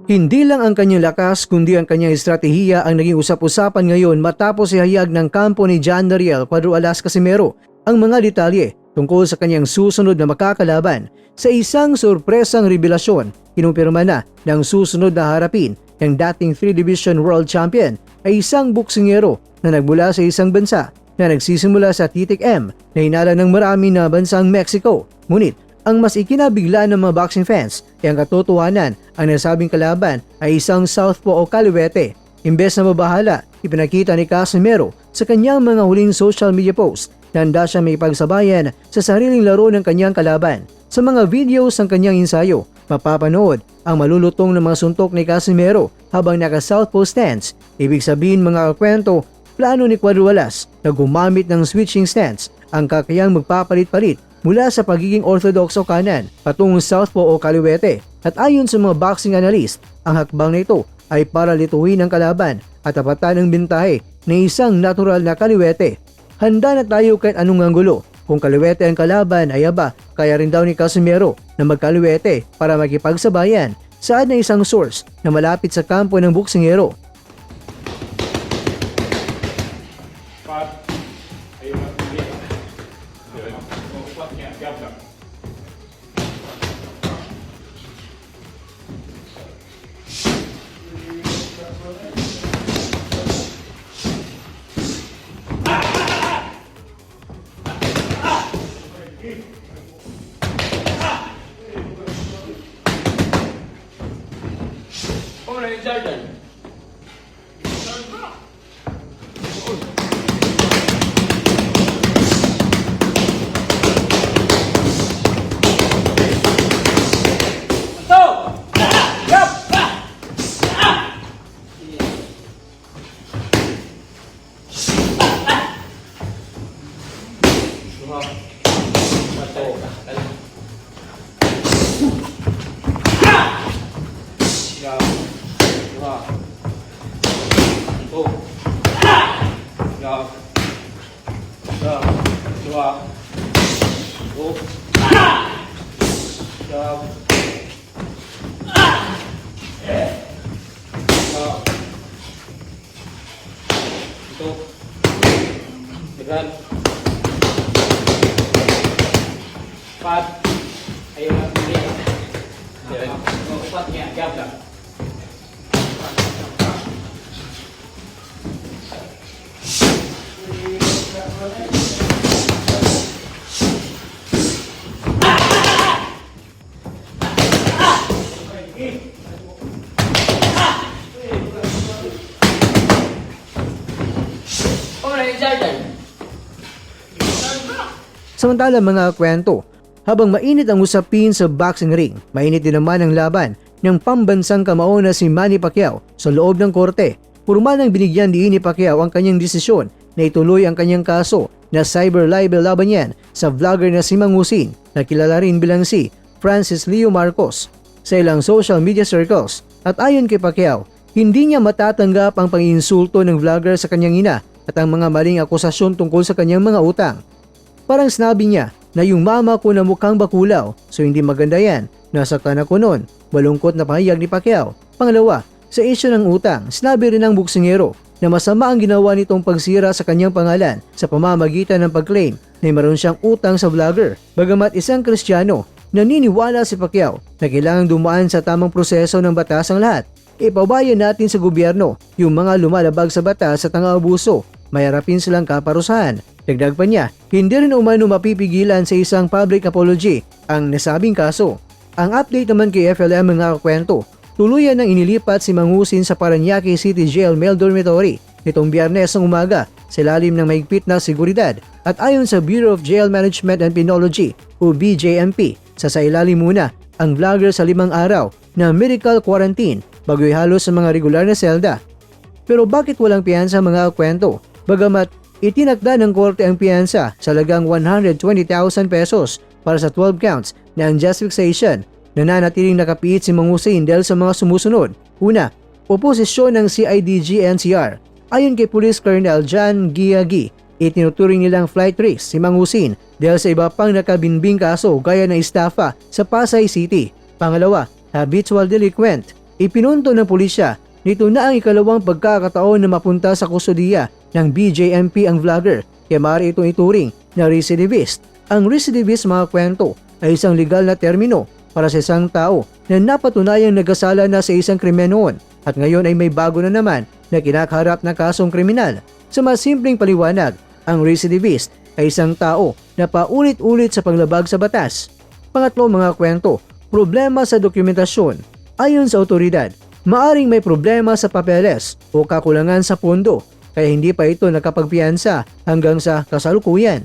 Hindi lang ang kanyang lakas kundi ang kanyang estratehiya ang naging usap-usapan ngayon matapos ihayag ng kampo ni John Nariel Cuadro-Alas Casimero ang mga detalye tungkol sa kanyang susunod na makakalaban. Sa isang sorpresang revelasyon, kinumpirma na ng susunod na harapin ng dating 3-division world champion ay isang boksingero na nagmula sa isang bansa na nagsisimula sa titik M na hinala ng marami na bansang Mexico. Ngunit ang mas ikinabigla ng mga boxing fans ay ang katotohanan, ang nasabing kalaban ay isang southpaw o kaliwete. Imbes na mabahala, ipinakita ni Casimero sa kanyang mga huling social media post na handa siya may pagsabayan sa sariling laro ng kanyang kalaban. Sa mga videos ng kanyang ensayo, mapapanood ang malulutong ng mga suntok ni Casimero habang naka-southpaw stance. Ibig sabihin mga kwento, plano ni Cuadro-Alas na gumamit ng switching stance ang kakayang magpapalit-palit mula sa pagiging orthodox o kanan patungong southpaw o kaliwete. At ayon sa mga boxing analyst, ang hakbang na ito ay para lituhin ang kalaban at tapatan ng bintahe ng isang natural na kaliwete. Handa na tayo kahit anong anggulo. Kung kaliwete ang kalaban ay aba, kaya rin daw ni Casimero na magkaliwete para makipagsabayan, saad na isang source na malapit sa kampo ng boksingero. Jordan. Dengan 4 ayo pilih ya 4 nya gap lah. Samantala mga kwento, habang mainit ang usapin sa boxing ring, mainit din naman ang laban ng pambansang kamao na si Manny Pacquiao sa loob ng korte. Purman ang binigyan diin ni Pacquiao ang kanyang desisyon na ituloy ang kanyang kaso na cyber libel laban yan sa vlogger na si Mang Husin na kilala rin bilang si Francis Leo Marcos sa ilang social media circles. At ayon kay Pacquiao, hindi niya matatanggap ang pang-insulto ng vlogger sa kanyang ina at ang mga maling akusasyon tungkol sa kanyang mga utang. Parang sinabi niya na yung mama ko na mukhang bakulaw, so hindi maganda yan. Nasaktan ako noon. Malungkot na pahayag ni Pacquiao. Pangalawa, sa isyu ng utang, sinabi rin ng boksingero na masama ang ginawa nitong pagsira sa kanyang pangalan sa pamamagitan ng pag-claim na mayroon siyang utang sa vlogger. Bagamat isang Kristiyano, naniniwala si Pacquiao na kailangang dumaan sa tamang proseso ng batas ang lahat. Ipabayan natin sa gobyerno yung mga lumalabag sa batas at ang abuso. May harapin silang kaparusahan. Dagdag pa niya, hindi rin umano mapipigilan sa isang public apology ang nasabing kaso. Ang update naman kay FLM mga kakwento, tuluyan nang inilipat si Mang Husin sa Parañaque City Jail Male Dormitory nitong Biyernes ng umaga sa ilalim ng mahigpit na seguridad. At ayon sa Bureau of Jail Management and Penology o BJMP, sasailalim muna ang vlogger sa 5 araw na medical quarantine bago ihalo sa mga regular na selda. Pero bakit walang piyansa mga kwento? Bagamat itinakda ng korte ang piyansa sa halagang 120,000 pesos para sa 12 counts na unjust fixation, nananatiling nakapiit si Mang Husin dahil sa mga sumusunod. Una, oposisyon ng CIDG-NCR. Ayon kay Police Colonel John Giagi, itinuturing nilang flight risk si Mang Husin dahil sa iba pang nakabinbing kaso gaya ng estafa sa Pasay City. Pangalawa, habitual delinquent. Ipinunto ng pulisya nito na ang ikalawang pagkakataon na mapunta sa kustudiya ng BJMP ang vlogger, kaya maaari itong ituring na recidivist. Ang recidivist, mga kwento, ay isang legal na termino para sa isang tao na napatunayang nagkasala na sa isang krimen noon at ngayon ay may bago na naman na kinakaharap na kasong kriminal. Sa mas simpleng paliwanag, ang recidivist ay isang tao na paulit-ulit sa paglabag sa batas. Pangatlo, mga kwento, problema sa dokumentasyon. Ayon sa otoridad, maaring may problema sa papeles o kakulangan sa pondo kaya hindi pa ito nakapagpiyansa hanggang sa kasalukuyan.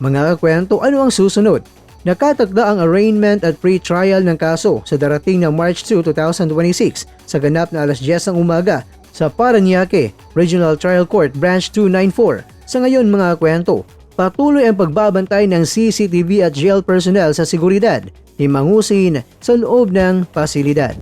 Mga kakwento, ano ang susunod? Nakatakda ang arraignment at pre-trial ng kaso sa darating na March 2, 2026 sa ganap na alas 10 ng umaga sa Parañaque Regional Trial Court Branch 294. Sa ngayon, mga kwento, patuloy ang pagbabantay ng CCTV at jail personnel sa seguridad ni Mangusin sa loob ng pasilidad.